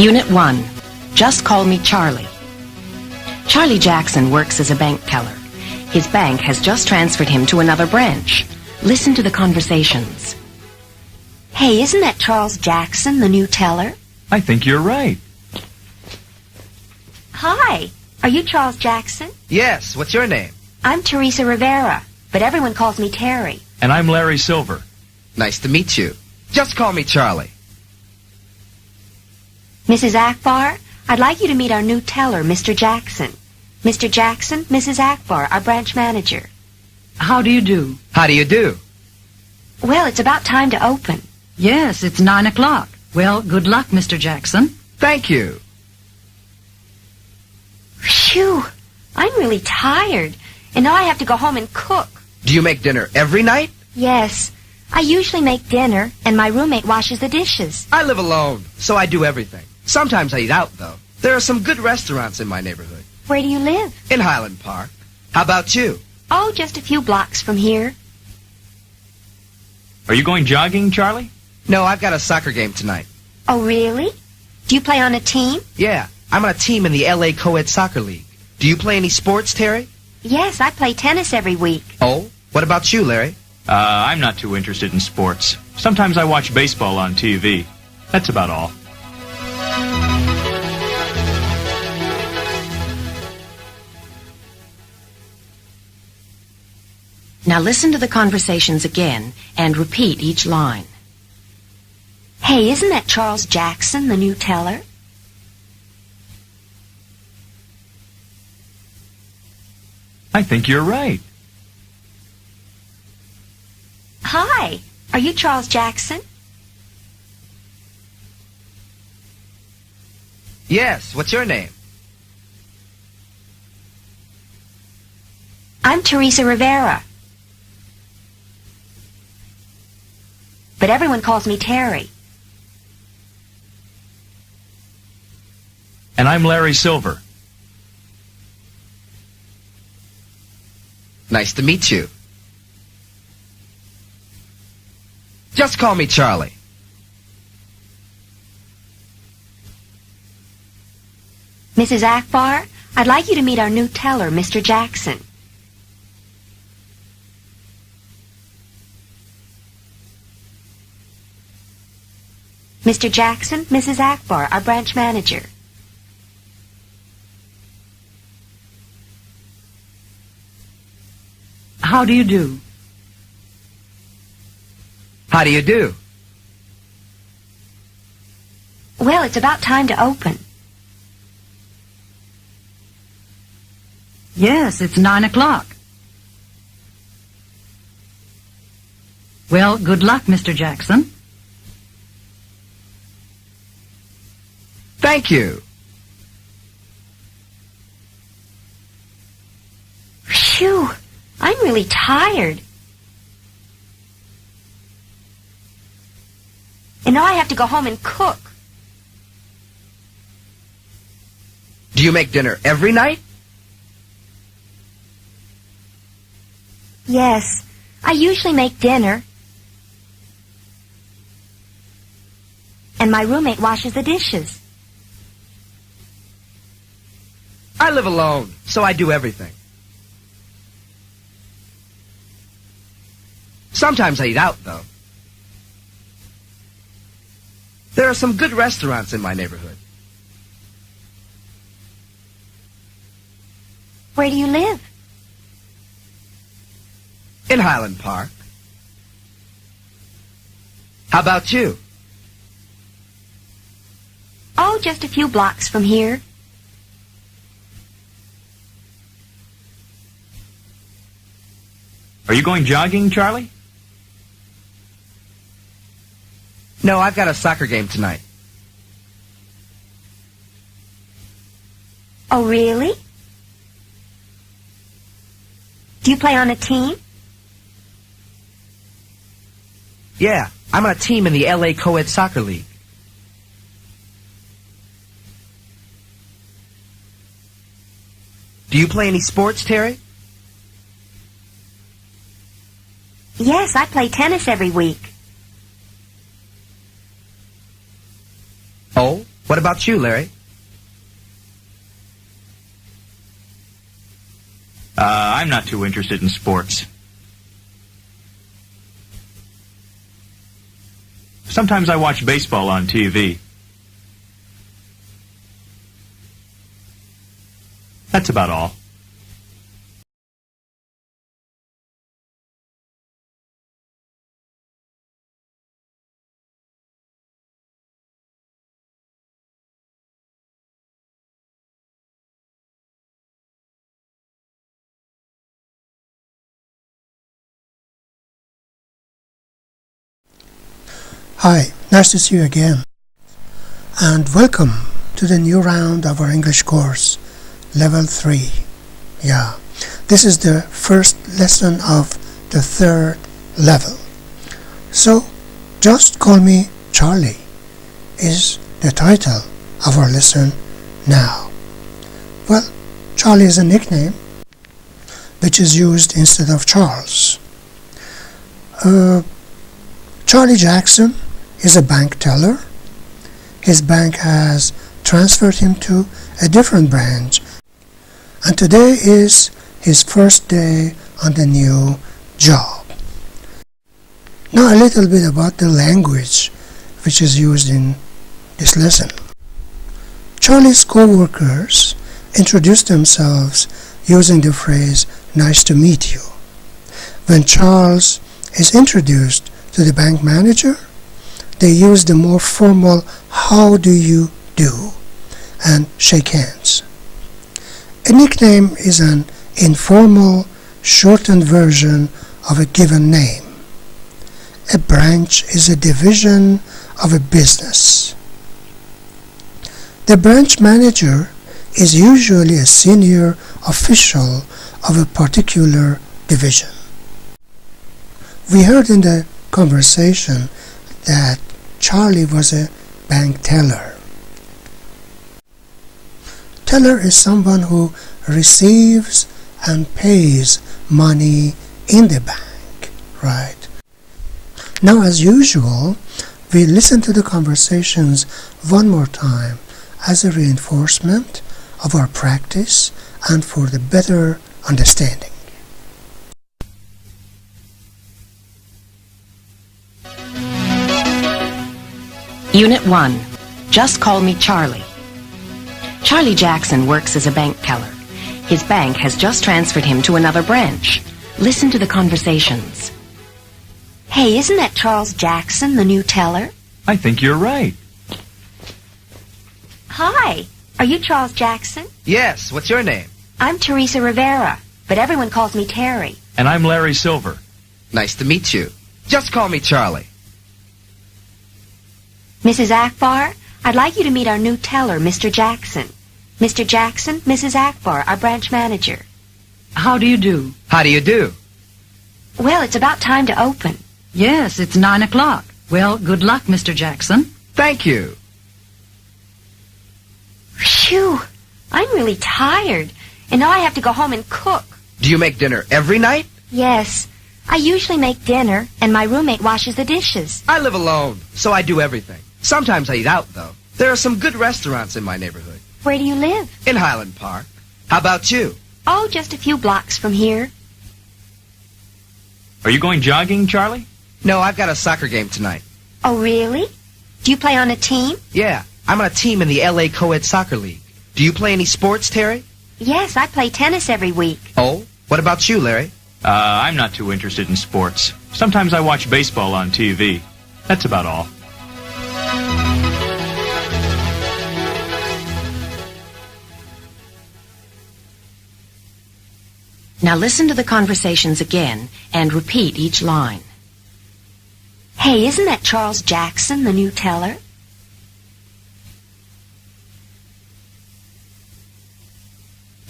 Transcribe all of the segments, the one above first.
Unit 1. Just call me Charlie. Charley Jackson works as a bank teller. His bank has just transferred him to another branch. Listen to the conversations. Hey, isn't that Charles Jackson, the new teller? I think you're right. Hi, are you Charles Jackson? Yes, what's your name? I'm Teresa Rivera, but everyone calls me Terry. And I'm Larry Silver. Nice to meet you. Just call me Charlie. Mrs. Akbar, I'd like you to meet our new teller, Mr. Jackson. Mr. Jackson, Mrs. Akbar, our branch manager. How do you do? How do you do? Well, it's about time to open. Yes, it's 9 o'clock. Well, good luck, Mr. Jackson. Thank you. Phew, I'm really tired, and now I have to go home and cook. Do you make dinner every night? Yes, I usually make dinner, and my roommate washes the dishes. I live alone, so I do everything. Sometimes I eat out, though. There are some good restaurants in my neighborhood. Where do you live? In Highland Park. How about you? Oh, just a few blocks from here. Are you going jogging, Charlie? No, I've got a soccer game tonight. Oh, really? Do you play on a team? Yeah, I'm on a team in the L.A. Co-ed Soccer League. Do you play any sports, Terry? Yes, I play tennis every week. Oh? What about you, Larry? I'm not too interested in sports. Sometimes I watch baseball on TV. That's about all. Now listen to the conversations again and repeat each line. Hey, isn't that Charles Jackson, the new teller? I think you're right. Hi, are you Charles Jackson? Yes, what's your name? I'm Teresa Rivera, but everyone calls me Terry. And I'm Larry Silver. Nice to meet you. Just call me Charlie. Mrs. Akbar, I'd like you to meet our new teller, Mr. Jackson. Mr. Jackson, Mrs. Akbar, our branch manager. How do you do? How do you do? Well, it's about time to open. Yes, it's 9 o'clock. Well, good luck, Mr. Jackson. Thank you. Phew, I'm really tired. And now I have to go home and cook. Do you make dinner every night? Yes, I usually make dinner. And my roommate washes the dishes. I live alone, so I do everything. Sometimes I eat out, though. There are some good restaurants in my neighborhood. Where do you live? In Highland Park. How about you? Oh, just a few blocks from here. Are you going jogging, Charlie? No, I've got a soccer game tonight. Oh, really? Do you play on a team? Yeah, I'm on a team in the L.A. Co-ed Soccer League. Do you play any sports, Terry? Yes, I play tennis every week. Oh? What about you, Larry? I'm not too interested in sports. Sometimes I watch baseball on TV. That's about all. Hi, nice to see you again, and welcome to the new round of our English course, Level 3. Yeah, this is the first lesson of the third level. So, Just Call Me Charlie is the title of our lesson now. Well, Charlie is a nickname which is used instead of Charles. Charley Jackson is a bank teller. His bank has transferred him to a different branch, and today is his first day on the new job. Now a little bit about the language which is used in this lesson. Charlie's co-workers introduce themselves using the phrase, "Nice to meet you." When Charles is introduced to the bank manager, they use the more formal "How do you do?" and shake hands. A nickname is an informal, shortened version of a given name. A branch is a division of a business. The branch manager is usually a senior official of a particular division. We heard in the conversation that Charlie was a bank teller. Teller is someone who receives and pays money in the bank, right? Now, as usual, we listen to the conversations one more time as a reinforcement of our practice and for the better understanding. Unit 1. Just Call Me Charlie. Charley Jackson works as a bank teller. His bank has just transferred him to another branch. Listen to the conversations. Hey, isn't that Charles Jackson, the new teller? I think you're right. Hi, are you Charles Jackson? Yes, what's your name? I'm Teresa Rivera, but everyone calls me Terry. And I'm Larry Silver. Nice to meet you. Just call me Charlie. Mrs. Akbar, I'd like you to meet our new teller, Mr. Jackson. Mr. Jackson, Mrs. Akbar, our branch manager. How do you do? How do you do? Well, it's about time to open. Yes, it's 9 o'clock. Well, good luck, Mr. Jackson. Thank you. Phew, I'm really tired, and now I have to go home and cook. Do you make dinner every night? Yes, I usually make dinner, and my roommate washes the dishes. I live alone, so I do everything. Sometimes I eat out, though. There are some good restaurants in my neighborhood. Where do you live? In Highland Park. How about you? Oh, just a few blocks from here. Are you going jogging, Charlie? No, I've got a soccer game tonight. Oh, really? Do you play on a team? Yeah, I'm on a team in the LA Co-ed Soccer League. Do you play any sports, Terry? Yes, I play tennis every week. Oh, what about you, Larry? I'm not too interested in sports. Sometimes I watch baseball on TV. That's about all. Now listen to the conversations again and repeat each line. Hey, isn't that Charles Jackson, the new teller?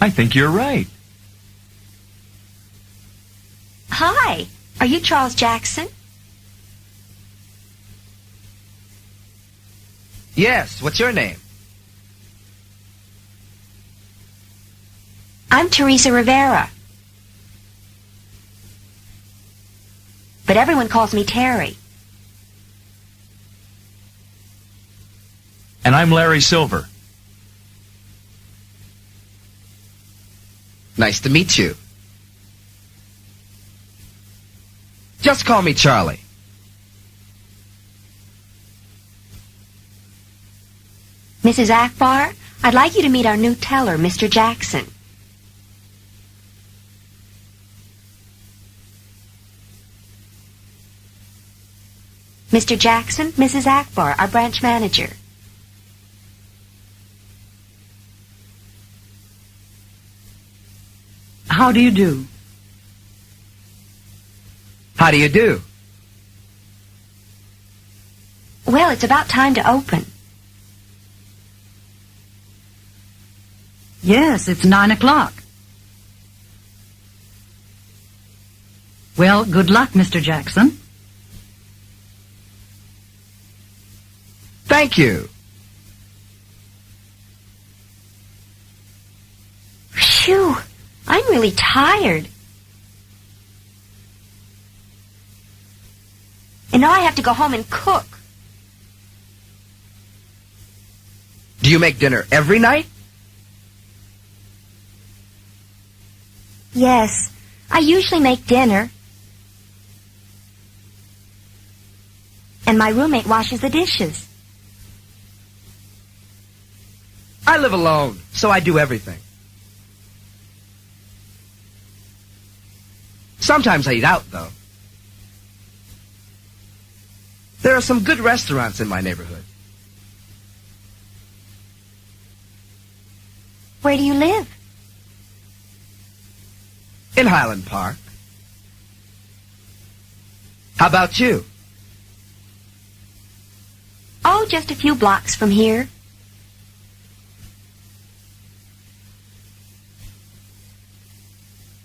I think you're right. Hi, are you Charles Jackson? Yes, what's your name? I'm Teresa Rivera, but everyone calls me Terry. And I'm Larry Silver. Nice to meet you. Just call me Charlie. Mrs. Akbar, I'd like you to meet our new teller, Mr. Jackson. Mr. Jackson, Mrs. Akbar, our branch manager. How do you do? How do you do? Well, it's about time to open. Yes, it's 9 o'clock. Well, good luck, Mr. Jackson. Thank you. Phew, I'm really tired. And now I have to go home and cook. Do you make dinner every night? Yes, I usually make dinner. And my roommate washes the dishes. I live alone, so I do everything. Sometimes I eat out, though. There are some good restaurants in my neighborhood. Where do you live? In Highland Park. How about you? Oh, just a few blocks from here.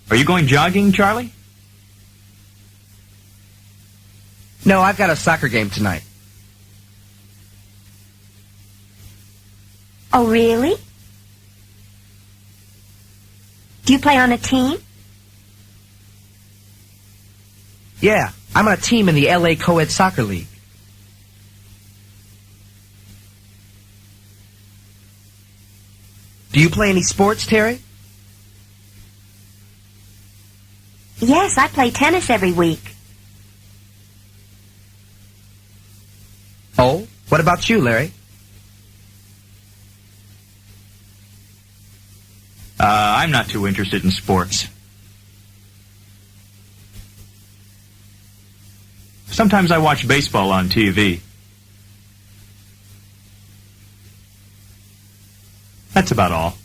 Are you going jogging, Charlie? No, I've got a soccer game tonight. Oh, really? Do you play on a team? Yeah, I'm on a team in the LA Co-ed Soccer League. Do you play any sports, Terry? Yes, I play tennis every week. Oh, what about you, Larry? I'm not too interested in sports. Sometimes I watch baseball on TV. That's about all.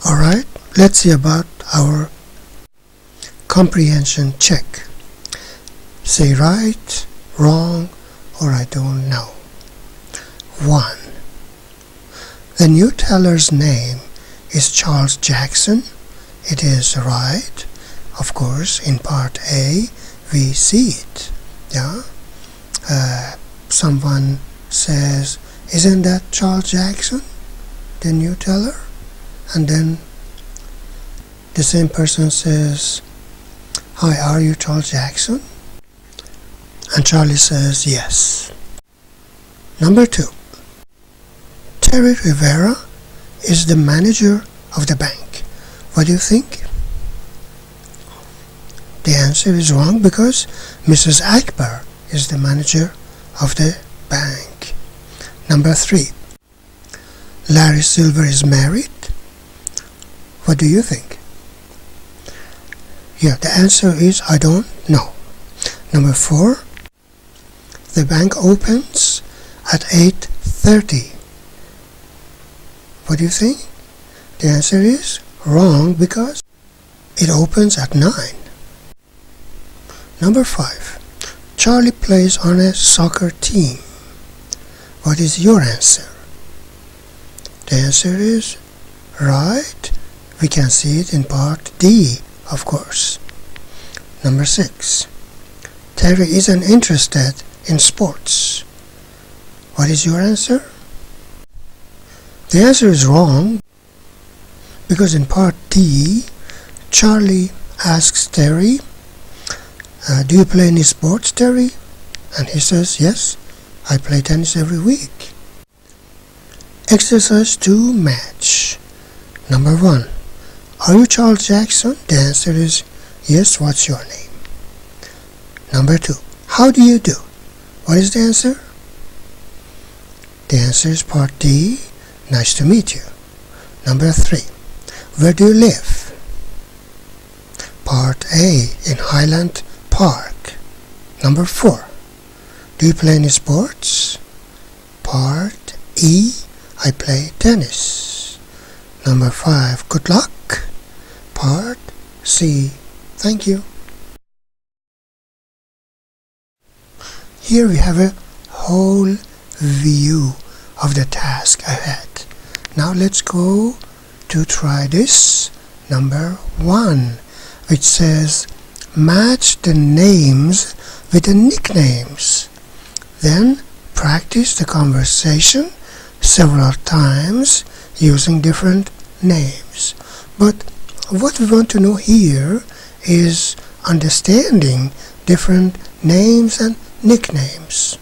All right, let's see about our comprehension check. Say right, wrong, or I don't know. 1. The new teller's name is Charles Jackson. It is right. Of course, in part A, we see it. Yeah. Someone says, isn't that Charles Jackson, the new teller? And then the same person says, hi, are you Charles Jackson? And Charlie says, yes. Number 2. Terry Rivera is the manager of the bank. What do you think? The answer is wrong because Mrs. Akbar is the manager of the bank. Number 3. Larry Silver is married. What do you think? Yeah, the answer is I don't know. Number 4. The bank opens at 8:30. What do you think? The answer is wrong because it opens at 9. Number 5. Charlie plays on a soccer team. What is your answer? The answer is right. We can see it in part D, of course. Number 6. Terry isn't interested in sports. What is your answer? The answer is wrong because in part D, Charlie asks Terry, do you play any sports, Terry? And he says, yes, I play tennis every week. Exercise 2, match. Number 1. Are you Charley Jackson? The answer is yes. What's your name? Number 2. How do you do? What is the answer? The answer is part D. Nice to meet you. Number 3. Where do you live? Part A. In Highland Park. Number 4. Do you play any sports? Part E. I play tennis. Number 5. Good luck. Part C. Thank you. Here we have a whole view of the task ahead. Now let's go to try this. Number 1, which says match the names with the nicknames. Then practice the conversation several times using different names. But what we want to know here is understanding different names and nicknames.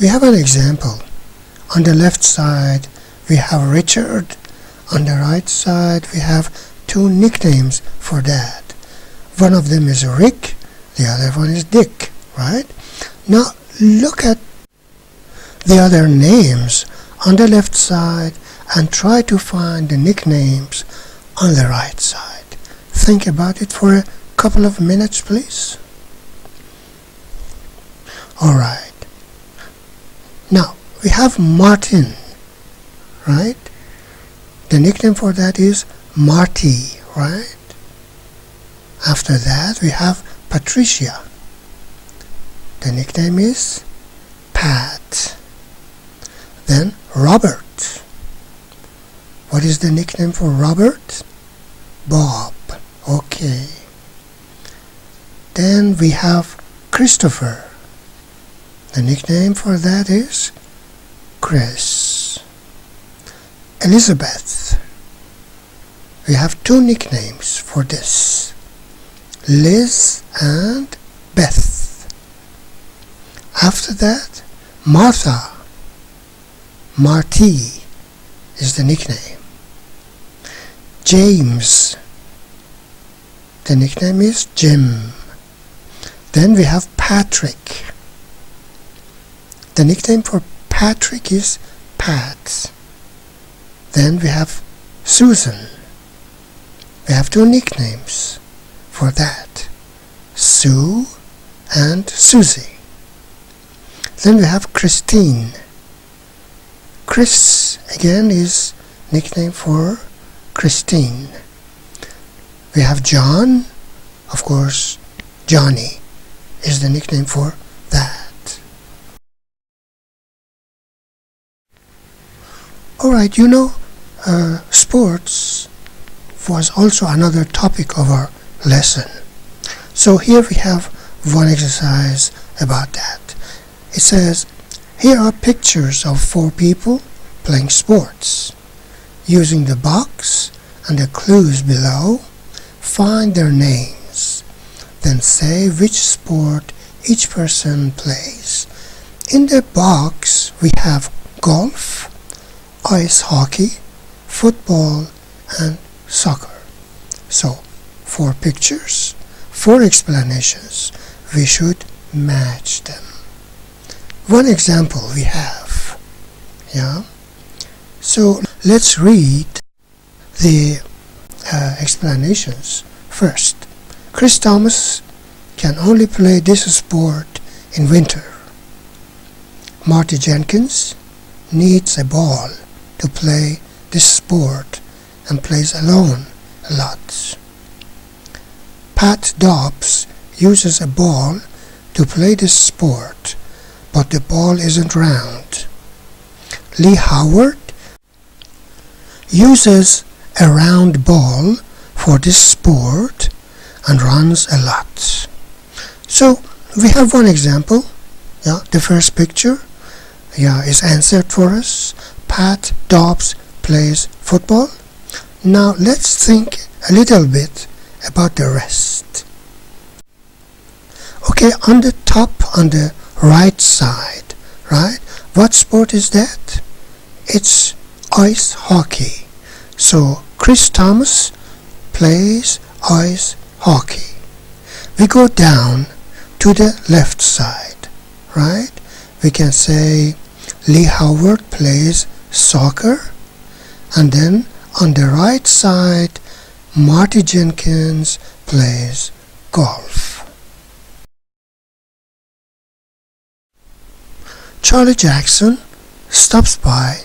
We have an example. On the left side we have Richard. On the right side we have 2 nicknames for Dad. One of them is Rick, the other one is Dick, right? Now look at the other names on the left side and try to find the nicknames on the right side. Think about it for a couple of minutes, please. Alright. Now, we have Martin, right? The nickname for that is Marty, right? After that, we have Patricia. The nickname is Pat. Then Robert. What is the nickname for Robert? Bob. Okay. Then we have Christopher. The nickname for that is Chris. Elizabeth. We have 2 nicknames for this. Liz and Beth. After that, Martha. Marty is the nickname. James. The nickname is Jim. Then we have Patrick. The nickname for Patrick is Pat. Then we have Susan. We have 2 nicknames for that. Sue and Susie. Then we have Christine. Chris again is nickname for Christine. We have John. Of course, Johnny is the nickname for that. Alright, sports was also another topic of our lesson. So here we have one exercise about that. It says, here are pictures of 4 people playing sports. Using the box and the clues below, find their names. Then say which sport each person plays. In the box we have golf, ice hockey, football and soccer. So 4 pictures, 4 explanations. We should match them. One example we have. So let's read the explanations first. Chris Thomas can only play this sport in winter. Marty Jenkins needs a ball to play this sport and plays alone a lot. Pat Dobbs uses a ball to play this sport, but the ball isn't round. Lee Howard uses a round ball for this sport and runs a lot. So we have one example. The first picture is answered for us. Pat Dobbs plays football. Now let's think a little bit about the rest. Okay, on the top, on the right side, right? What sport is that? It's ice hockey. So Chris Thomas plays ice hockey. We go down to the left side, right? We can say Lee Howard plays soccer, and then on the right side Marty Jenkins plays golf. Charley Jackson stops by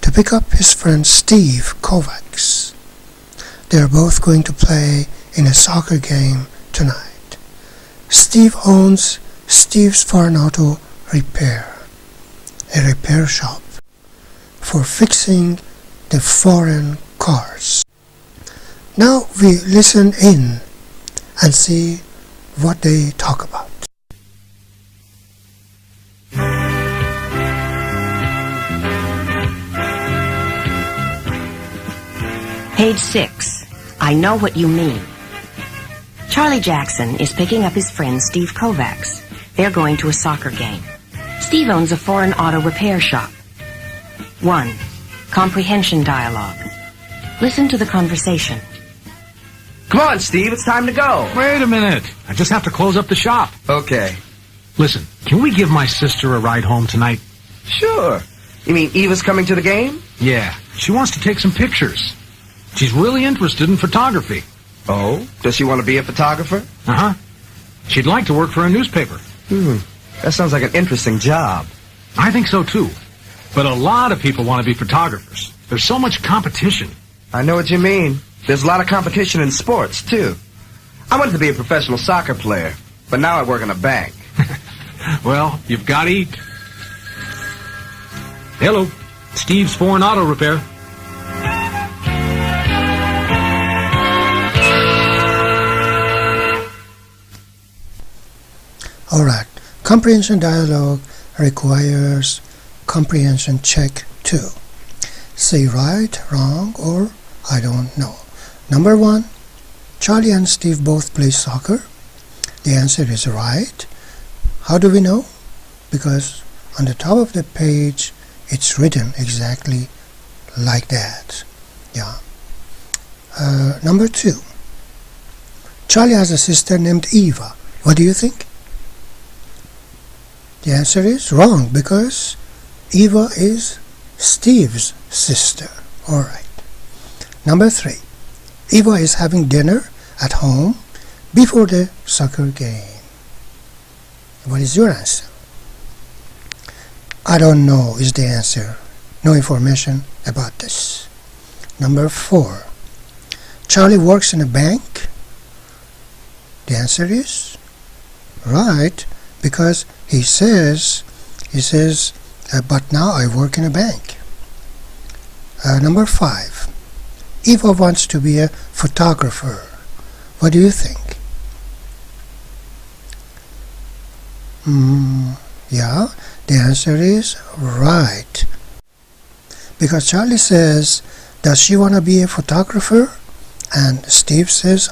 to pick up his friend Steve Kovacs. They're both going to play in a soccer game tonight. Steve owns Steve's Foreign Auto Repair, a repair shop for fixing the foreign cars. Now we listen in and see what they talk about. Page 6. I know what you mean. Charley Jackson is picking up his friend Steve Kovacs. They're going to a soccer game. Steve owns a foreign auto repair shop. 1. Comprehension Dialog. Listen to the conversation. Come on, Steve, it's time to go. Wait a minute. I just have to close up the shop. Okay. Listen, can we give my sister a ride home tonight? Sure. You mean Eva's coming to the game? Yeah, she wants to take some pictures. She's really interested in photography. Oh? Does she want to be a photographer? Uh-huh. She'd like to work for a newspaper. That sounds like an interesting job. I think so, too. But a lot of people want to be photographers. There's so much competition. I know what you mean. There's a lot of competition in sports, too. I wanted to be a professional soccer player, but now I work in a bank. Well, you've got to eat. Hello. Steve's Foreign Auto Repair. Alright, comprehension dialogue requires comprehension check 2. Say right, wrong, or I don't know. Number 1, Charley and Steve both play soccer. The answer is right. How do we know? Because on the top of the page it's written exactly like that. Yeah. Number 2, Charley has a sister named Eva. What do you think? The answer is wrong, because Eva is Steve's sister. Alright. Number 3. Eva is having dinner at home before the soccer game. What is your answer? I don't know is the answer. No information about this. Number 4. Charley works in a bank. The answer is right, because he says, but now I work in a bank. Number 5. Eva wants to be a photographer. What do you think? Yeah, the answer is right. Because Charley says, does she want to be a photographer? And Steve says,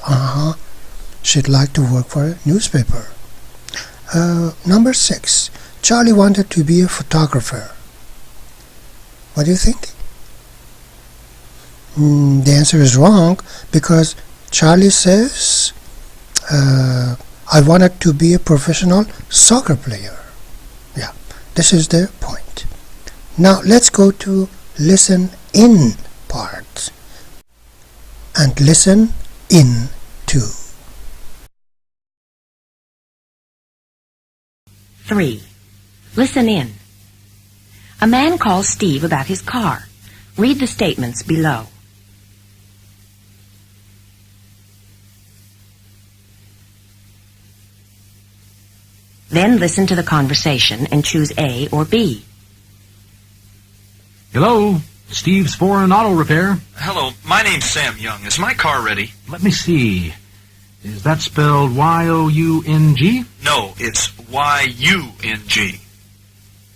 she'd like to work for a newspaper. Number 6. Charley wanted to be a photographer. What do you think? The answer is wrong, because Charley says, I wanted to be a professional soccer player. Yeah, this is the point. Now let's go to listen in part and listen in to. 3. Listen in. A man calls Steve about his car. Read the statements below. Then listen to the conversation and choose A or B. Hello. Steve's Foreign Auto Repair. Hello, my name's Sam Young. Is my car ready? Let me see. Is that spelled Y-O-U-N-G? No, it's Y-U-N-G.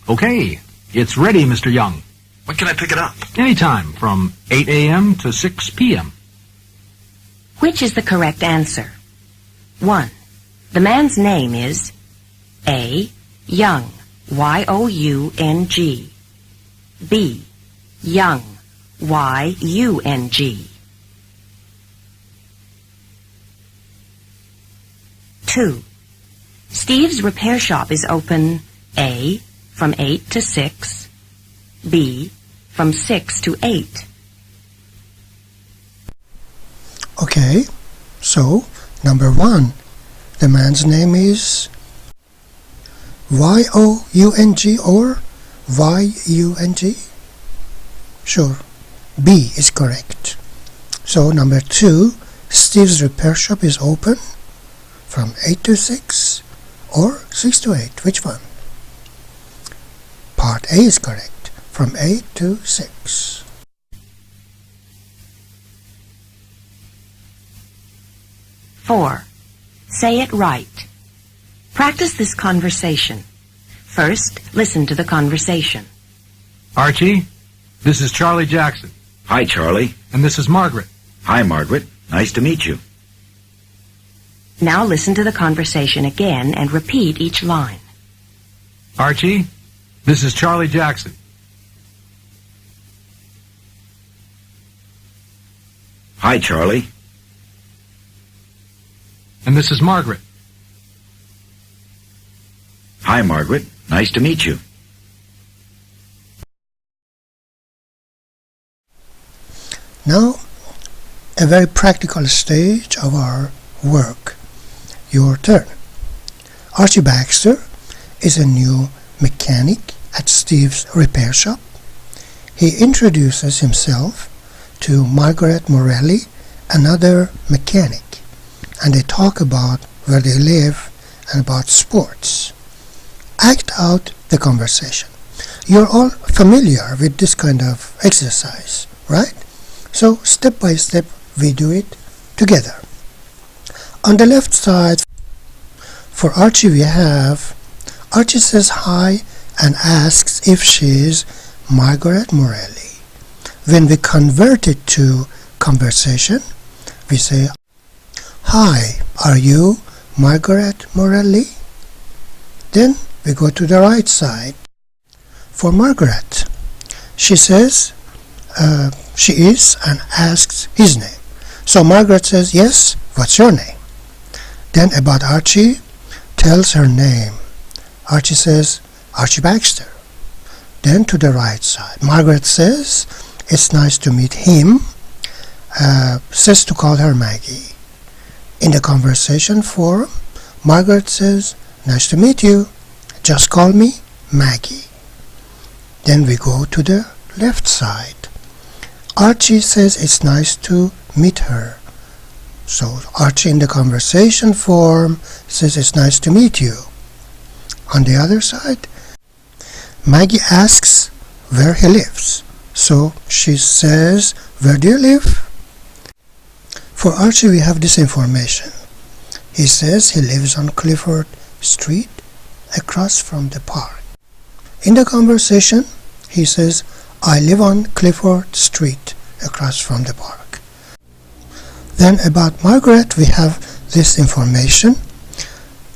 Okay. It's ready, Mr. Young. When can I pick it up? Anytime from 8 a.m. to 6 p.m. Which is the correct answer? 1. The man's name is A. Young, Y-O-U-N-G. B. Young, Y-U-N-G. 2. Steve's repair shop is open A. from 8 to 6, B. from 6 to 8. Okay, so number 1, the man's name is Y-O-U-N-G or Y-U-N-G? Sure, B is correct. So number 2, Steve's repair shop is open from 8 to 6 or 6 to 8. Which one? Part A is correct, from 8 to 6. Four. Say it right. Practice this conversation. First, listen to the conversation. Archie, this is Charley Jackson. Hi, Charlie. And this is Margaret. Hi, Margaret. Nice to meet you. Now listen to the conversation again and repeat each line. Archie, this is Charley Jackson. Hi, Charlie. And this is Margaret. Hi, Margaret. Nice to meet you. Now, a very practical stage of our work. Your turn. Archie Baxter is a new mechanic at Steve's repair shop. He introduces himself to Margaret Morelli, another mechanic, and they talk about where they live and about sports. Act out the conversation. You're all familiar with this kind of exercise, right? So step by step we do it together. On the left side, for Archie we have, Archie says hi and asks if she's Margaret Morelli. When we convert it to conversation, we say, hi, are you Margaret Morelli? Then we go to the right side. For Margaret, she says she is and asks his name. So Margaret says, yes, what's your name? Then about Archie, tells her name. Archie says, Archie Baxter. Then to the right side, Margaret says, it's nice to meet him, says to call her Maggie. In the conversation forum, Margaret says, nice to meet you, just call me Maggie. Then we go to the left side. Archie says it's nice to meet her. So Archie in the conversation form says it's nice to meet you. On the other side, Maggie asks where he lives. So she says, where do you live? For Archie we have this information. He says he lives on Clifford Street across from the park. In the conversation he says, I live on Clifford Street across from the park. Then about Margaret we have this information.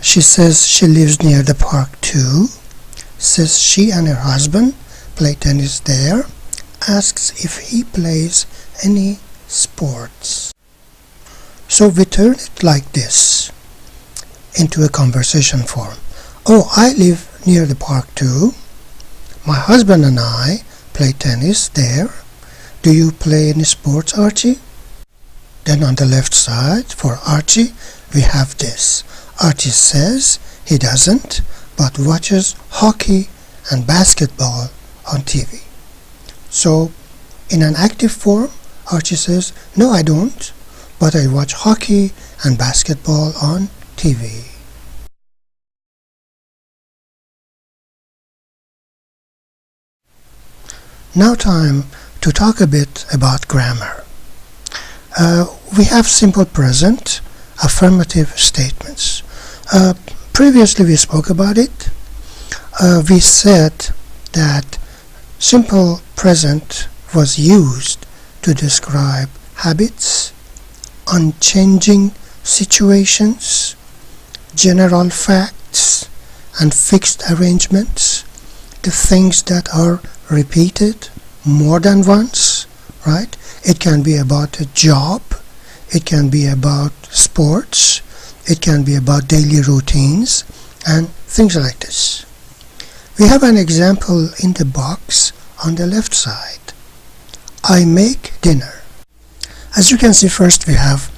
She says she lives near the park too, says she and her husband play tennis there, asks if he plays any sports. So we turn it like this into a conversation form. Oh, I live near the park too. My husband and I play tennis there. Do you play any sports, Archie? Then on the left side, for Archie, we have this. Archie says he doesn't, but watches hockey and basketball on TV. So, in an active form, Archie says, no, I don't, but I watch hockey and basketball on TV. Now time to talk a bit about grammar. We have simple present, affirmative statements. Previously we spoke about it. We said that simple present was used to describe habits, unchanging situations, general facts, and fixed arrangements, the things that are repeated more than once, right? It can be about a job, it can be about sports, it can be about daily routines, and things like this. We have an example in the box on the left side. I make dinner. As you can see, first we have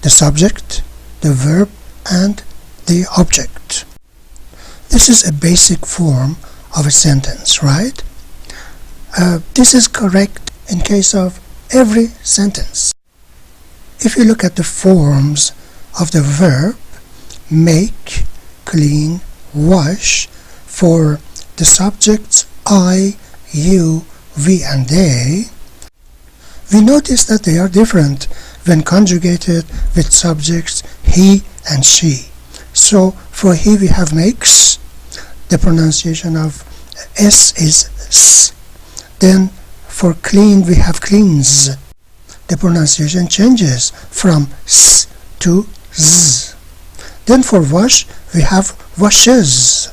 the subject, the verb, and the object. This is a basic form of a sentence, right? This is correct in case of every sentence. If you look at the forms of the verb, make, clean, wash, for the subjects I, you, we, and they, we notice that they are different when conjugated with subjects he and she. So for he we have makes, the pronunciation of s is s. Then for clean we have cleans. The pronunciation changes from s to z. Then for wash we have washes.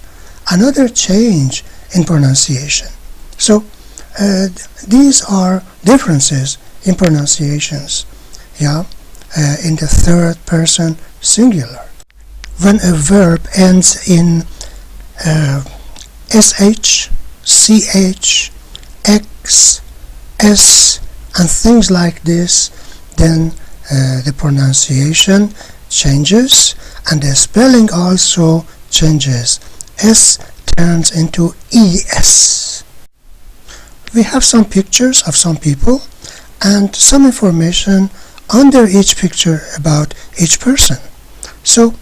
Another change in pronunciation. So these are differences in pronunciations, in the third person singular. When a verb ends in sh, ch, x, s, and things like this, then the pronunciation changes and the spelling also changes. S turns into es. We have some pictures of some people and some information under each picture about each person. So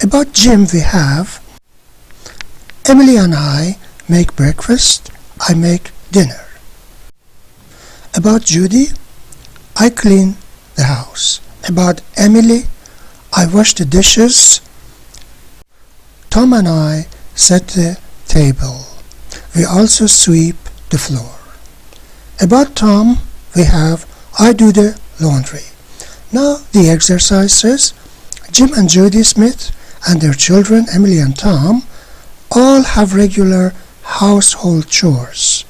about Jim we have Emily and I make breakfast, I make dinner. About Judy, I clean the house. About Emily, I wash the dishes. Tom and I set the table. We also sweep the floor. About Tom, we have I do the laundry. Now the exercise says Jim and Judy Smith and their children Emily and Tom all have regular household chores.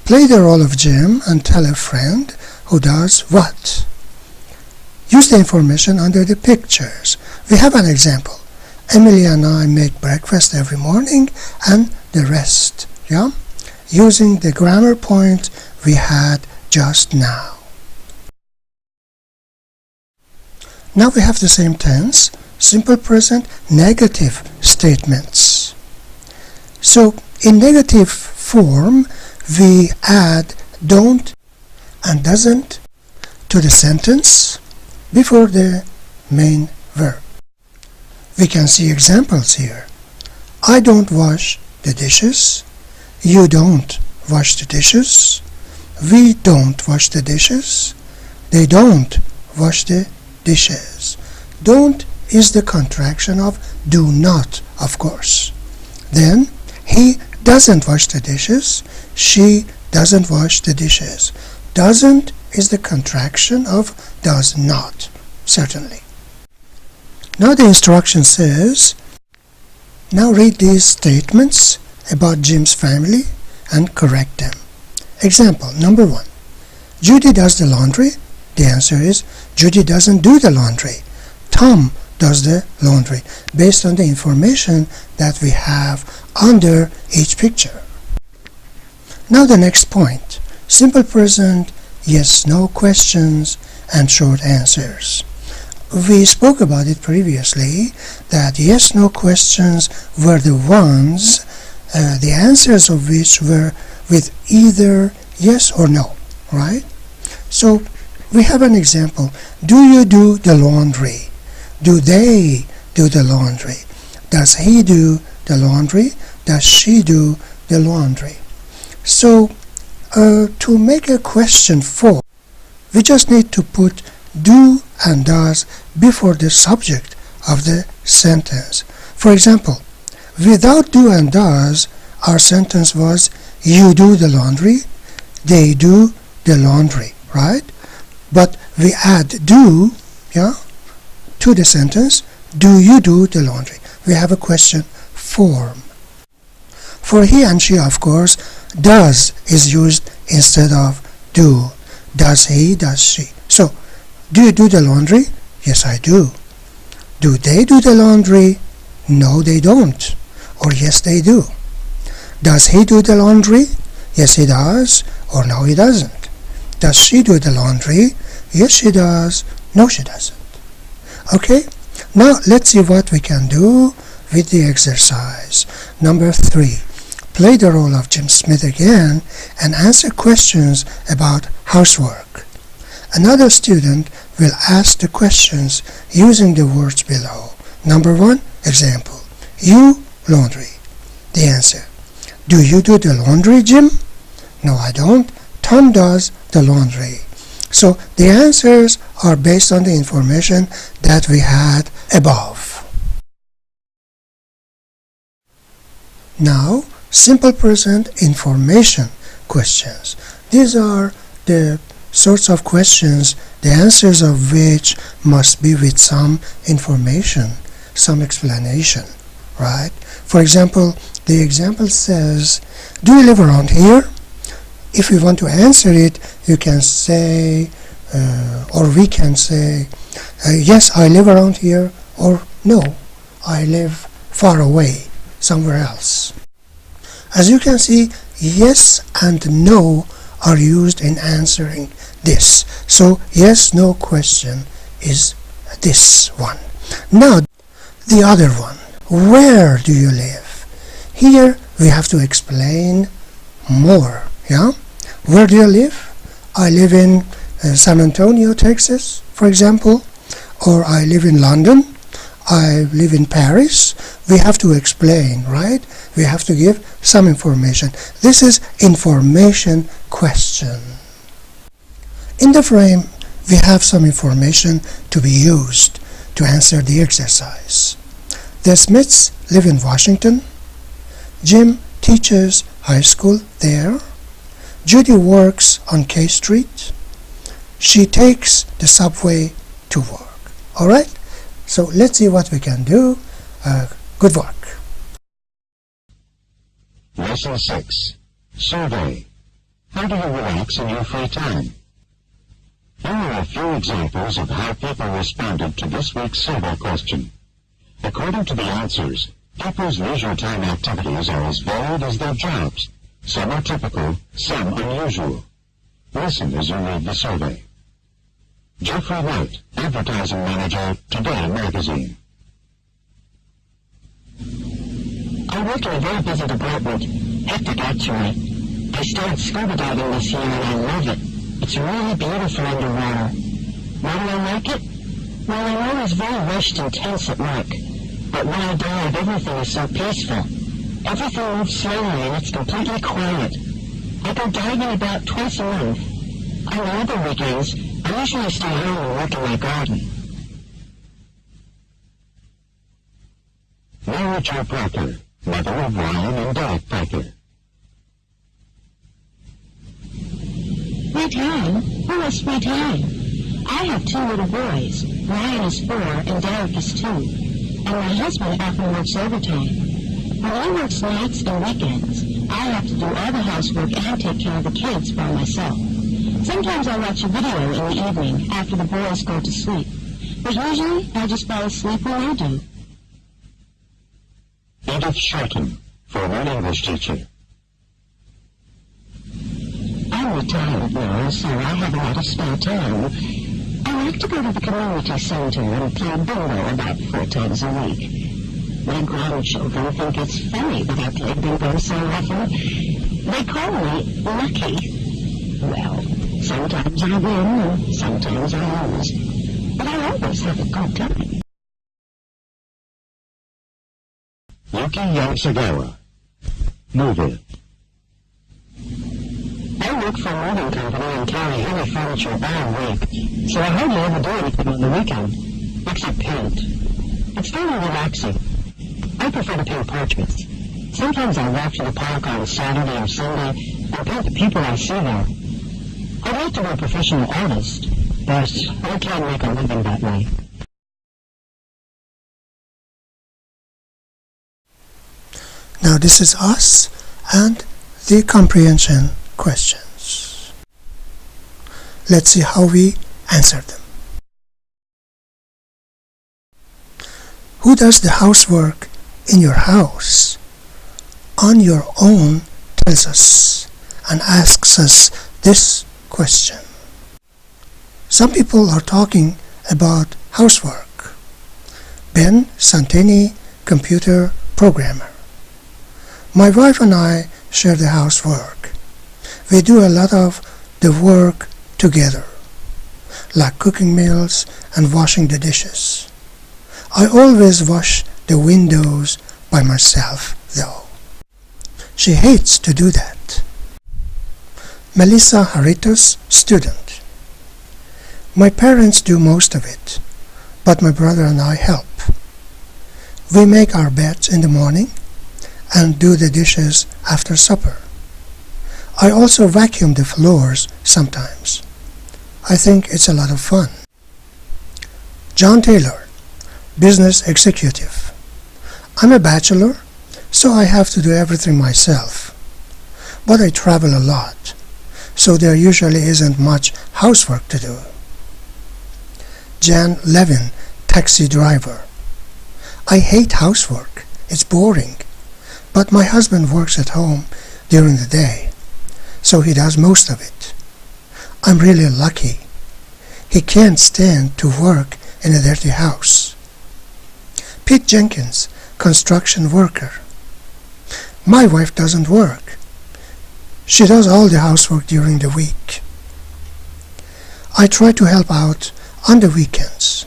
Play the role of Jim and tell a friend who does what. Use the information under the pictures. We have an example. Emily and I make breakfast every morning and the rest, using the grammar point we had just now. Now we have the same tense, simple present, negative statements. So in negative form, we add don't and doesn't to the sentence before the main verb. We can see examples here. I don't wash the dishes. You don't wash the dishes. We don't wash the dishes. They don't wash the dishes. Don't is the contraction of do not, of course. Then he doesn't wash the dishes. She doesn't wash the dishes. Doesn't is the contraction of does not, certainly. Now the instruction says, now read these statements about Jim's family and correct them. Example number 1. Judy does the laundry. The answer is Judy doesn't do the laundry. Tom does the laundry, based on the information that we have under each picture. Now the next point. Simple present, yes, no questions, and short answers. We spoke about it previously, that yes, no questions were the ones, the answers of which were with either yes or no, right? So we have an example. Do you do the laundry? Do they do the laundry? Does he do the laundry? Does she do the laundry? So to make a question for, we just need to put do and does before the subject of the sentence. For example, without do and does, our sentence was you do the laundry, they do the laundry, right? But we add do, to the sentence, do you do the laundry? We have a question form. For he and she, of course, does is used instead of do. Does he, does she. So, do you do the laundry? Yes, I do. Do they do the laundry? No, they don't. Or yes, they do. Does he do the laundry? Yes, he does. Or no, he doesn't. Does she do the laundry? Yes, she does. No, she doesn't. Okay? Now, let's see what we can do with the exercise. Number 3. Play the role of Jim Smith again and answer questions about housework. Another student will ask the questions using the words below. Number 1, example. You, laundry. The answer. Do you do the laundry, Jim? No, I don't. Tom does the laundry. So the answers are based on the information that we had above. Now, simple present information questions. These are the sorts of questions, the answers of which must be with some information, some explanation, right? For example, the example says, do you live around here? If you want to answer it, you can say, or we can say, yes, I live around here, or no, I live far away, somewhere else. As you can see, yes and no are used in answering this. So, yes, no question is this one. Now, the other one. Where do you live? Here, we have to explain more, yeah? Where do you live? I live in San Antonio, Texas, for example, or I live in London, I live in Paris. We have to explain, right? We have to give some information. This is information question. In the frame, we have some information to be used to answer the exercise. The Smiths live in Washington. Jim teaches high school there. Judy works on K Street. She takes the subway to work. All right? So let's see what we can do. Good work. Lesson 6. Survey. How do you relax in your free time? Here are a few examples of how people responded to this week's survey question. According to the answers, people's leisure time activities are as varied as their jobs. Some are typical, some unusual. Listen as you read the survey. Jeffrey White, Advertising Manager, Today Magazine. I work in a very busy department. Hectic, actually. I started scuba diving this year and I love it. It's really beautiful underwater. Why do I like it? Well, I'm always very rushed and tense at work. But when I dive, everything is so peaceful. Everything moves slowly and it's completely quiet. I go diving about twice a month. On the other weekends, I usually stay home and work in my garden. Mary Jo Parker, mother of Ryan and Derek Parker. My time? Oh, a sweet time. I have 2 little boys. Ryan is 4 and Derek is 2. And my husband often works overtime. When he works nights and weekends, I have to do all the housework and take care of the kids by myself. Sometimes I watch a video in the evening after the boys go to sleep. But usually, I just fall asleep when I do. Edith Shelton, former English teacher. I'm retired now, so I have a lot of spare time. I like to go to the community center and play bingo about 4 times a week. My grandchildren think it's funny that I play bingo so often. They call me lucky. Well, sometimes I win and sometimes I lose. But I always have a good time. Yuki Yamsagawa, mover. I work for a moving company and carry heavy furniture all week, so I hardly ever do anything on the weekend, except paint. It's very relaxing. I prefer to paint portraits. Sometimes I walk to the park on Saturday or Sunday and paint the people I see there. I'd like to be a professional artist, but I can't make a living that way. Now this is us and the comprehension questions. Let's see how we answer them. Who does the housework in your house on your own tells us and asks us this question. Some people are talking about housework. Ben Santini, computer programmer. My wife and I share the housework. We do a lot of the work together, like cooking meals and washing the dishes. I always wash the windows by myself, though. She hates to do that. Melissa Haritos, student. My parents do most of it, but my brother and I help. We make our beds in the morning and do the dishes after supper. I also vacuum the floors sometimes. I think it's a lot of fun. John Taylor, business executive. I'm a bachelor, so I have to do everything myself. But I travel a lot, so there usually isn't much housework to do. Jan Levin, taxi driver. I hate housework. It's boring. But my husband works at home during the day, so he does most of it. I'm really lucky. He can't stand to work in a dirty house. Pete Jenkins, construction worker. My wife doesn't work. She does all the housework during the week. I try to help out on the weekends.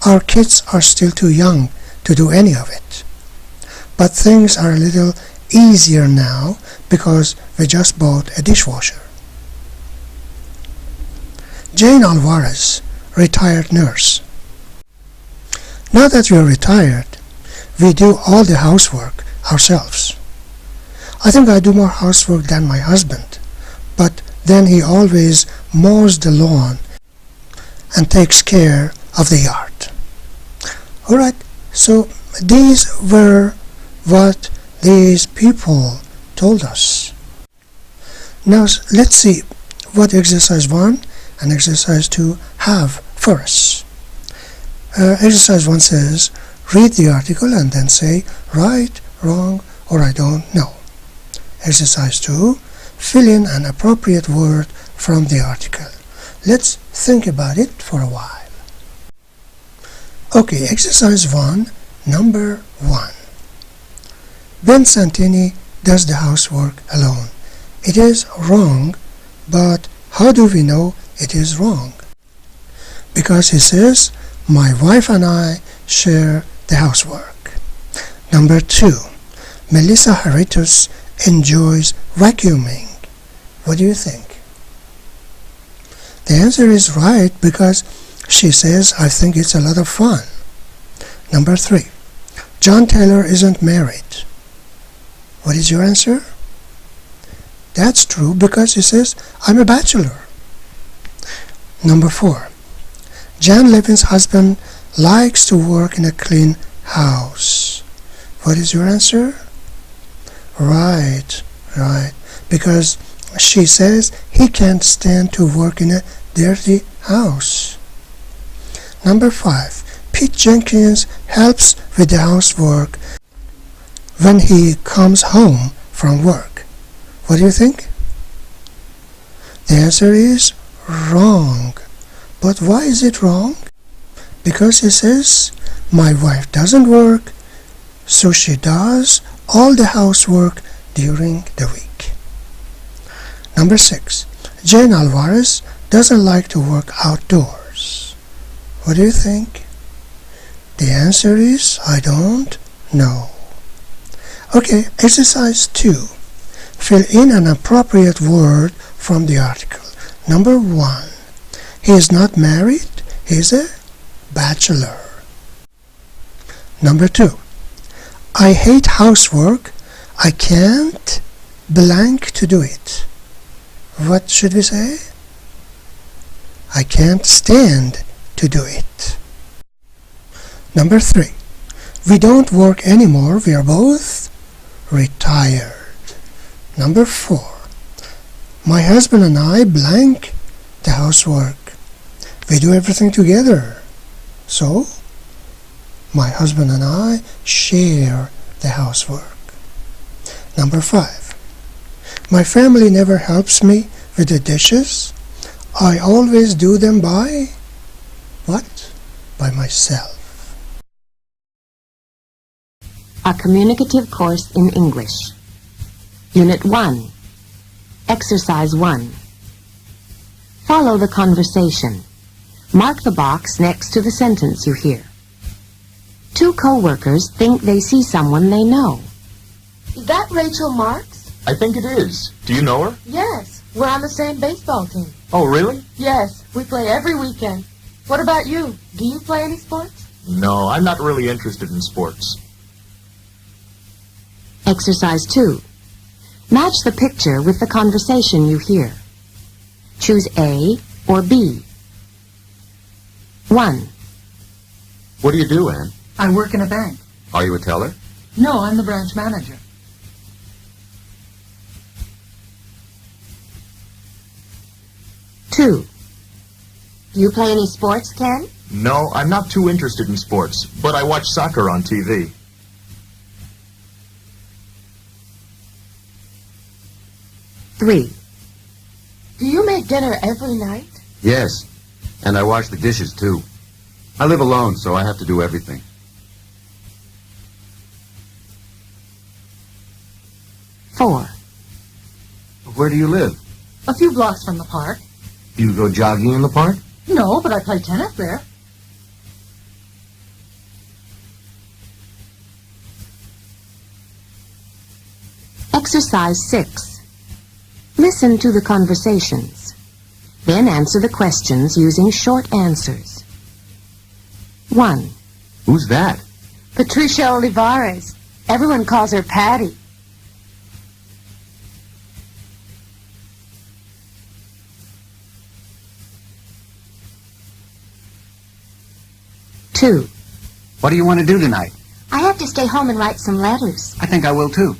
Our kids are still too young to do any of it. But things are a little easier now because we just bought a dishwasher. Jane Alvarez, retired nurse. Now that we're retired, we do all the housework ourselves. I think I do more housework than my husband, but then he always mows the lawn and takes care of the yard. Alright, so these were what these people told us. Now let's see what exercise 1 and exercise 2 have for us. Exercise 1 says, read the article and then say right, wrong, or I don't know. Exercise 2, fill in an appropriate word from the article. Let's think about it for a while. Okay, exercise 1, number 1. Ben Santini does the housework alone. It is wrong, but how do we know it is wrong? Because he says, my wife and I share the housework. Number 2, Melissa Haritos enjoys vacuuming. What do you think? The answer is right because she says, I think it's a lot of fun. Number 3, John Taylor isn't married. What is your answer? That's true because he says, I'm a bachelor. Number 4, Jan Levin's husband likes to work in a clean house. What is your answer? Right, because she says he can't stand to work in a dirty house. Number 5, Pete Jenkins helps with the housework when he comes home from work. What do you think? The answer is wrong. But why is it wrong? Because he says, my wife doesn't work, so she does all the housework during the week. Number 6, Jane Alvarez doesn't like to work outdoors. What do you think? The answer is, I don't know. Okay, exercise 2. Fill in an appropriate word from the article. Number 1. He is not married, he is a bachelor. Number 2. I hate housework, I can't blank to do it. What should we say? I can't stand to do it. Number 3. We don't work anymore, we are both retired. Number 4. My husband and I blank the housework. We do everything together. So, my husband and I share the housework. Number 5. My family never helps me with the dishes. I always do them by what? By myself. A communicative course in English. Unit 1. Exercise 1. Follow the conversation. Mark the box next to the sentence you hear. 2 co-workers think they see someone they know. Is that Rachel Marks? I think it is. Do you know her? Yes, we're on the same baseball team. Oh, really? Yes, we play every weekend. What about you? Do you play any sports? No, I'm not really interested in sports. Exercise 2. Match the picture with the conversation you hear. Choose A or B. 1. What do you do, Anne? I work in a bank. Are you a teller? No, I'm the branch manager. 2. Do you play any sports, Ken? No, I'm not too interested in sports, but I watch soccer on TV. 3. Do you make dinner every night? Yes, and I wash the dishes, too. I live alone, so I have to do everything. 4. Where do you live? A few blocks from the park. Do you go jogging in the park? No, but I play tennis there. Exercise 6. Listen to the conversations. Then answer the questions using short answers. 1. Who's that? Patricia Olivares. Everyone calls her Patty. 2. What do you want to do tonight? I have to stay home and write some letters. I think I will too.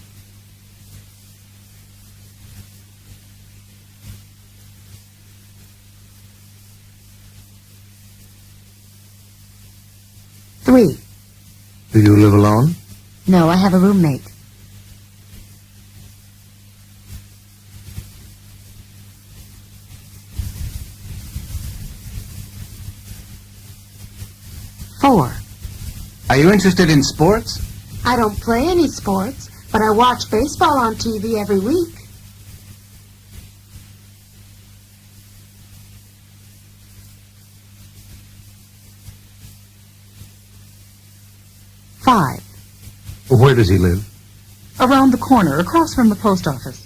3. Do you live alone? No, I have a roommate. 4. Are you interested in sports? I don't play any sports, but I watch baseball on TV every week. 5. Where does he live? Around the corner, across from the post office.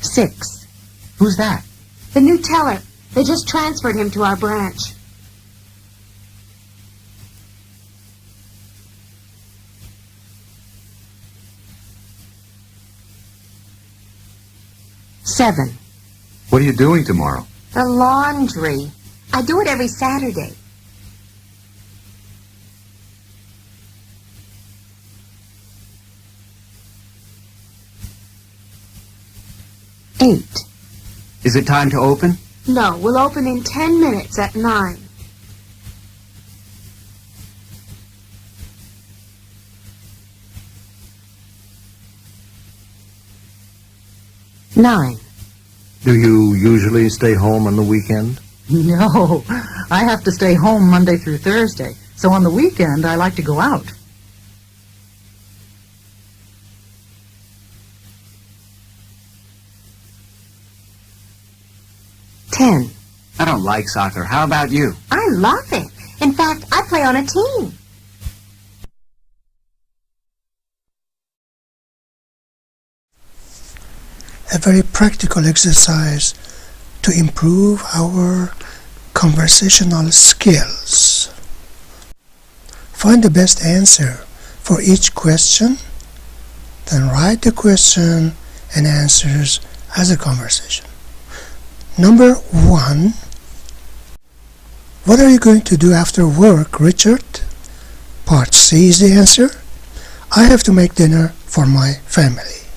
6. Who's that? The new teller. They just transferred him to our branch. 7. What are you doing tomorrow? The laundry. I do it every Saturday. 8. Is it time to open? No, we'll open in 10 minutes at 9. 9. Do you usually stay home on the weekend? No, I have to stay home Monday through Thursday. So on the weekend, I like to go out. 10. I don't like soccer. How about you? I love it. In fact, I play on a team. A very practical exercise to improve our conversational skills. Find the best answer for each question, then write the question and answers as a conversation. Number 1. What are you going to do after work, Richard? Part C is the answer. I have to make dinner for my family.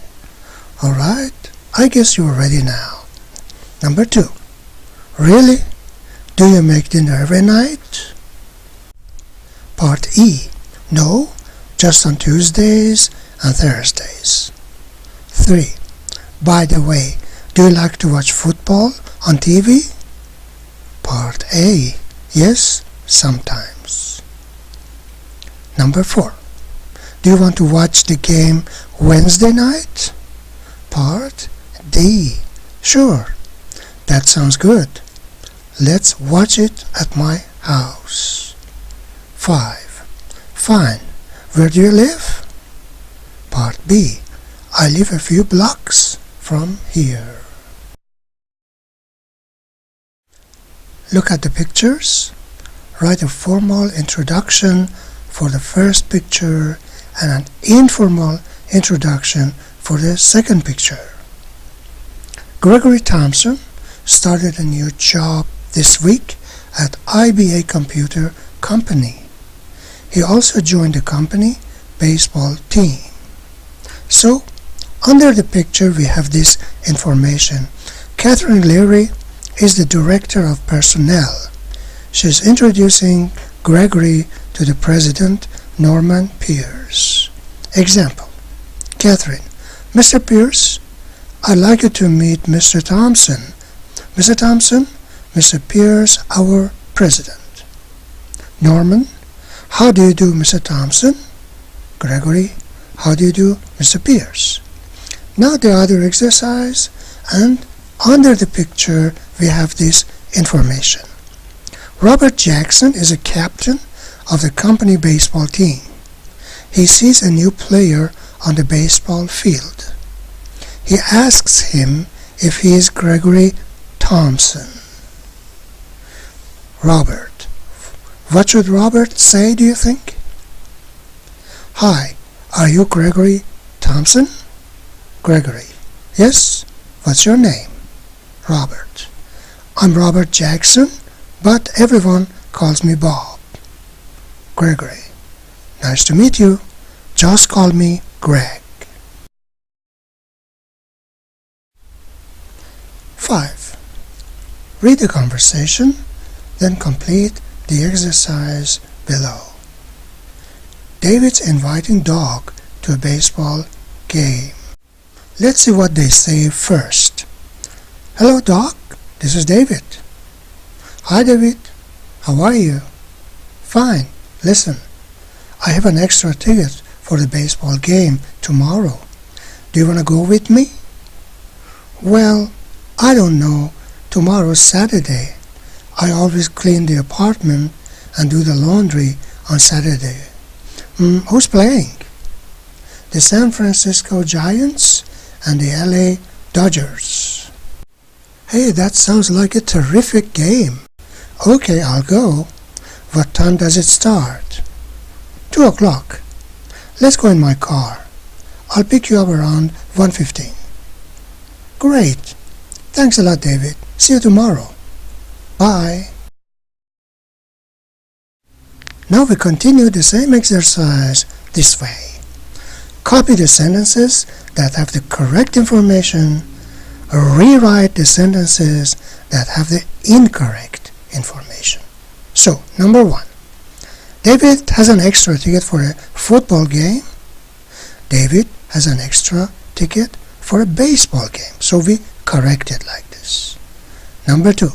Alright, I guess you're ready now. Number 2. Really? Do you make dinner every night? Part E. No, just on Tuesdays and Thursdays. 3. By the way, do you like to watch football on TV? Part A. Yes, sometimes. Number 4. Do you want to watch the game Wednesday night? Part D. Sure, that sounds good. Let's watch it at my house. 5. Fine. Where do you live? Part B. I live a few blocks from here. Look at the pictures. Write a formal introduction for the first picture and an informal introduction for the second picture. Gregory Thompson started a new job this week at IBA Computer Company. He also joined the company baseball team. So, under the picture we have this information. Catherine Leary is the Director of Personnel. She is introducing Gregory to the President, Norman Pierce. Example. Catherine, Mr. Pierce, I'd like you to meet Mr. Thompson. Mr. Thompson, Mr. Pierce, our President. Norman, how do you do, Mr. Thompson? Gregory, how do you do, Mr. Pierce? Now the other exercise, and under the picture we have this information. Robert Jackson is a captain of the company baseball team. He sees a new player on the baseball field. He asks him if he is Gregory Thompson. Robert. What should Robert say, do you think? Hi, are you Gregory Thompson? Gregory. Yes, what's your name? Robert. I'm Robert Jackson, but everyone calls me Bob. Gregory. Nice to meet you. Just call me Greg. 5. Read the conversation, then complete the exercise below. David's inviting Doc to a baseball game. Let's see what they say first. Hello, Doc. This is David. Hi, David. How are you? Fine. Listen, I have an extra ticket for the baseball game tomorrow. Do you want to go with me? Well, I don't know. Tomorrow's Saturday. I always clean the apartment and do the laundry on Saturday. Who's playing? The San Francisco Giants and the LA Dodgers. Hey, that sounds like a terrific game. Okay, I'll go. What time does it start? 2 o'clock. Let's go in my car. I'll pick you up around 1:15. Great. Thanks a lot, David. See you tomorrow. Bye. Now we continue the same exercise this way. Copy the sentences that have the correct information, rewrite the sentences that have the incorrect information. So, number 1. David has an extra ticket for a football game. David has an extra ticket for a baseball game. So we correct it like this. Number 2.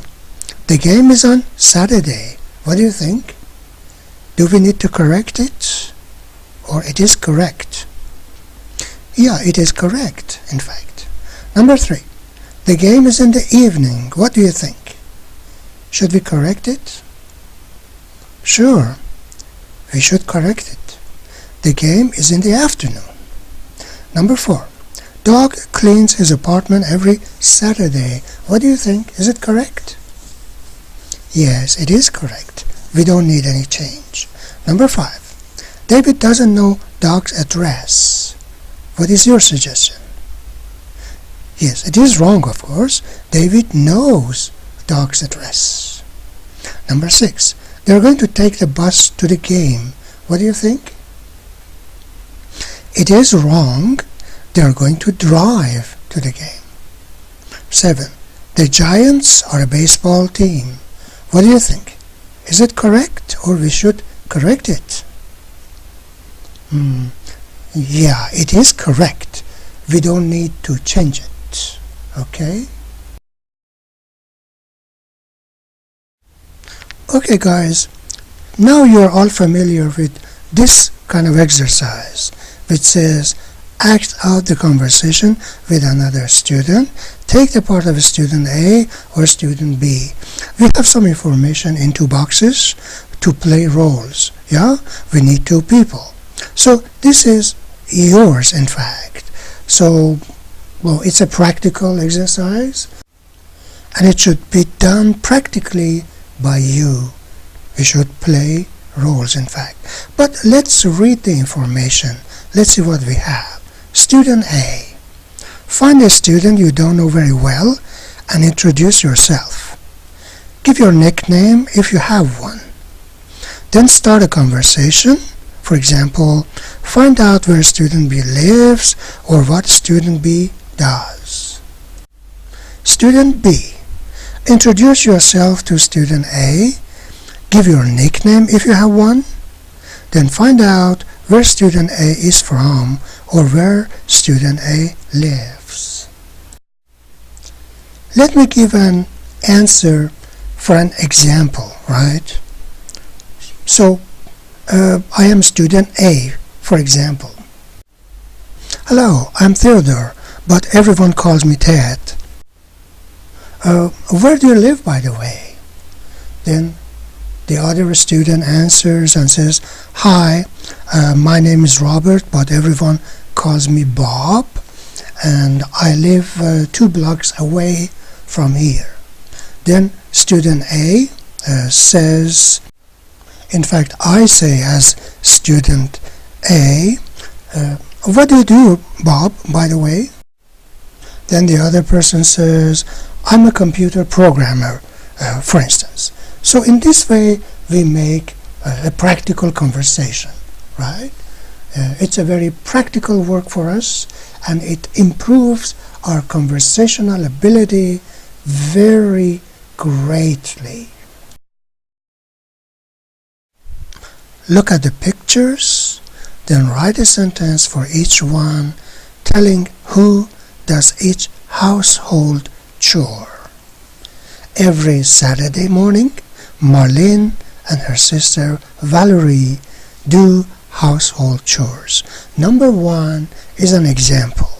The game is on Saturday. What do you think? Do we need to correct it? Or it is correct? Yeah, it is correct, in fact. Number 3. The game is in the evening. What do you think? Should we correct it? Sure, we should correct it. The game is in the afternoon. Number 4. Dog cleans his apartment every Saturday. What do you think? Is it correct? Yes, it is correct. We don't need any change. Number 5. David doesn't know Doc's address. What is your suggestion? Yes, it is wrong, of course. David knows dog's address. Number 6. They're going to take the bus to the game. What do you think? It is wrong. They're going to drive to the game. 7. The Giants are a baseball team. What do you think? Is it correct, or we should correct it? Yeah, it is correct. We don't need to change it. Okay? Okay, guys. Now you're all familiar with this kind of exercise, which says act out the conversation with another student. Take the part of student A or student B. We have some information in 2 boxes to play roles. Yeah? We need 2 people. So this is yours, in fact. So, well, it's a practical exercise, and it should be done practically by you. We should play roles, in fact. But let's read the information. Let's see what we have. Student A. Find a student you don't know very well and introduce yourself. Give your nickname if you have one. Then start a conversation. For example, find out where student B lives or what student B does. Student B. Introduce yourself to student A. Give your nickname if you have one. Then find out where student A is from or where student A lives. Let me give an answer for an example, right? So, I am student A, for example. Hello, I'm Theodore, but everyone calls me Ted. Where do you live, by the way? Then the other student answers and says, hi, my name is Robert, but everyone calls me Bob, and I live 2 blocks away from here. Then student A says, in fact, I say as student A, what do you do, Bob, by the way? Then the other person says, I'm a computer programmer, for instance. So in this way, we make a practical conversation, right? It's a very practical work for us, and it improves our conversational ability very greatly. Look at the pictures, then write a sentence for each one, telling who does each household chore. Every Saturday morning, Marlene and her sister Valerie do household chores. Number 1 is an example.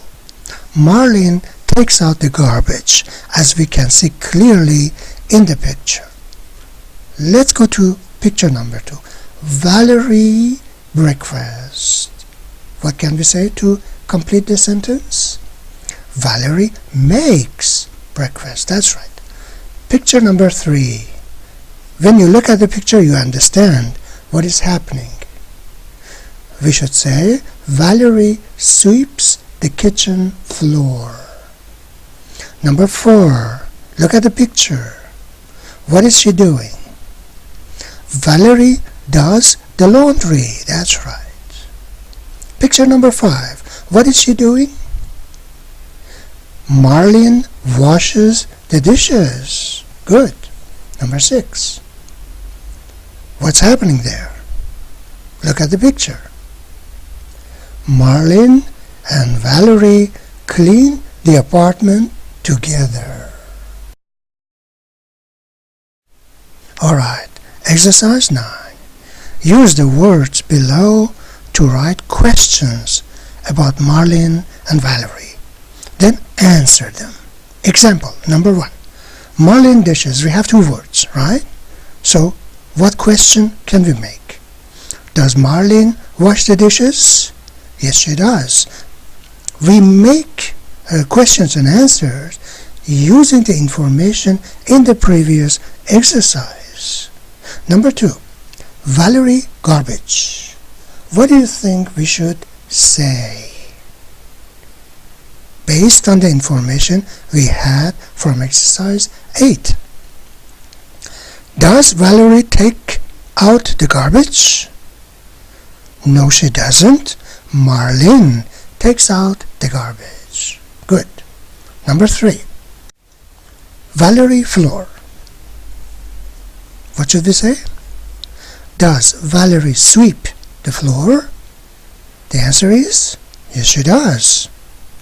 Marlene takes out the garbage, as we can see clearly in the picture. Let's go to picture number 2. Valerie breakfast. What can we say to complete the sentence? Valerie makes breakfast. That's right. Picture number 3. When you look at the picture, you understand what is happening. We should say, Valerie sweeps the kitchen floor. Number 4. Look at the picture. What is she doing? Valerie does the laundry. That's right. Picture number 5. What is she doing? Marlene washes the dishes. Good. Number 6. What's happening there? Look at the picture. Marlene and Valerie clean the apartment together. Alright, exercise 9. Use the words below to write questions about Marlene and Valerie. Then answer them. Example number 1. Marlene dishes. We have 2 words, right? So, what question can we make? Does Marlene wash the dishes? Yes, she does. We make questions and answers using the information in the previous exercise. Number 2. Valerie garbage. What do you think we should say? based on the information we had from exercise 8. Does Valerie take out the garbage? No, she doesn't. Marlene takes out the garbage. Good. Number 3. Valerie floor. What should we say? Does Valerie sweep the floor? The answer is yes, she does.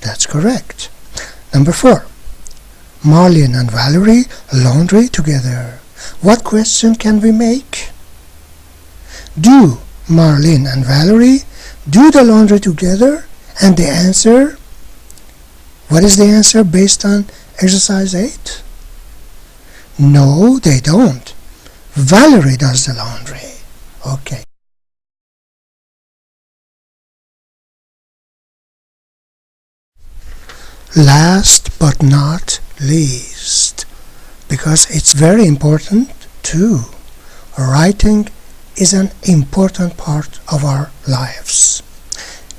That's correct. Number 4. Marlene and Valerie laundry together. What question can we make? Do Marlene and Valerie do the laundry together? And the answer, what is the answer based on exercise 8? No, they don't. Valerie does the laundry. Okay. Last but not least, because it's very important too, writing is an important part of our lives.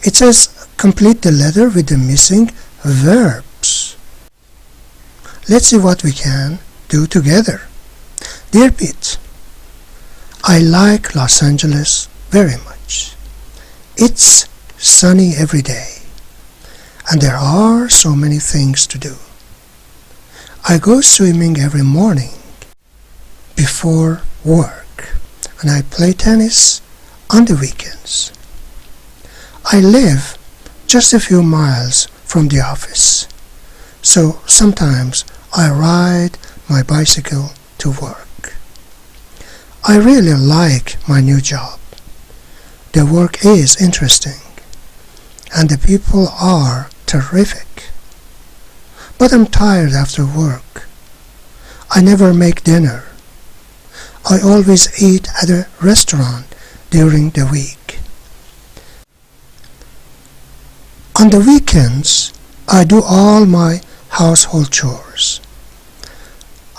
It says complete the letter with the missing verbs. Let's see what we can do together. Dear Pete, I like Los Angeles very much. It's sunny every day, and there are so many things to do. I go swimming every morning before work, and I play tennis on the weekends. I live just a few miles from the office, so sometimes I ride my bicycle to work. I really like my new job. The work is interesting, and the people are terrific. But I'm tired after work. I never make dinner. I always eat at a restaurant during the week. On the weekends, I do all my household chores.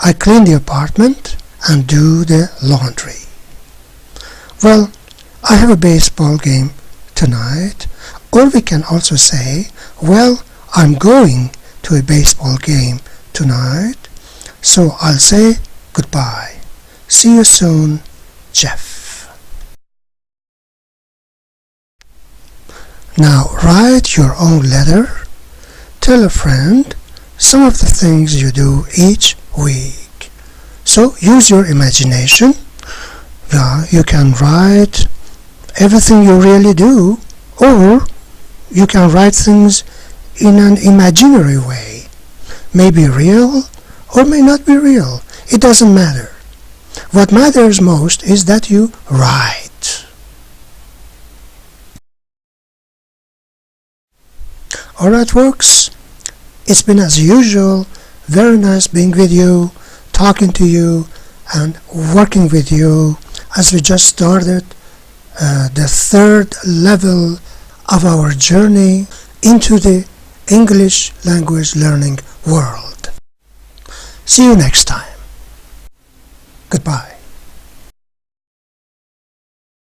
I clean the apartment and do the laundry. Well, I have a baseball game tonight, or we can also say, well, I'm going to a baseball game tonight, so I'll say goodbye. See you soon, Jeff. Now write your own letter. Tell a friend some of the things you do each week. So use your imagination. You can write everything you really do, or you can write things in an imaginary way. May be real or may not be real. It doesn't matter. What matters most is that you write. Alright folks, it's been as usual, very nice being with you, talking to you and working with you as we just started the third level of our journey into the English language learning world. See you next time. Goodbye.